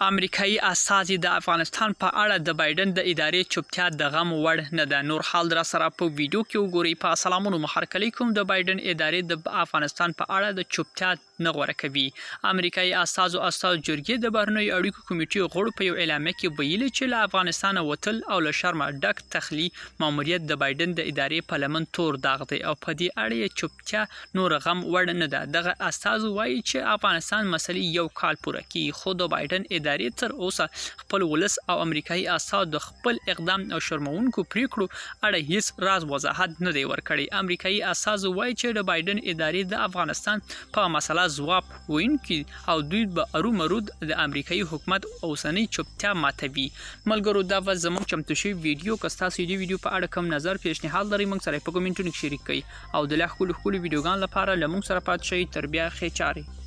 امریکایي استازي د افغانستان په اړه د بایډن د ادارې چوپتیا د غم وړ نه ده. نور حال در سره په ویډیو کې وګورئ. په سلامونو محرکلی کوم. د بایډن ادارې د افغانستان په اړه د چوپتیا نه غوره کوي. امریکایي استازو جرګې د بهرنیو اړیکو کمیټې غړو په یو اعلامیه کې ویلي چې له افغانستانه وتل او له شرمه ډک تخلي ماموریت د بایډن د ادارې په لمن تور داغ دی او په دې اړه یې چوپتیا نور غم وړ نه ده. دغه استازو وایي چې افغانستان مسلې یو کال پوره کیږي، خو د بایډن ادارې تر اوسه خپل ولس او امریکایي استازو د خپل اقدام او شرمونکو پریکړو اړه هیڅ راز وضاحت نه دی ورکړی. امریکایي استازو وایي چې د بایډن ادارې د افغانستان په مسله ځواب ویونکي او دوی به ارومرو د امریکایي حکومت اوسنۍ چوپتیا ماتوي. ملګرو، دا و زموږ چمتو شوی ویډیو. که ستاسو د ویډیو په اړه کوم نظر پیشنهاد لرئ، موږ سره په کومنټونو کې شریک کړئ او د لا ښکلو ویډیوګانو لپاره له موږ سره پاتې شئ. تر بیا ښې چارې.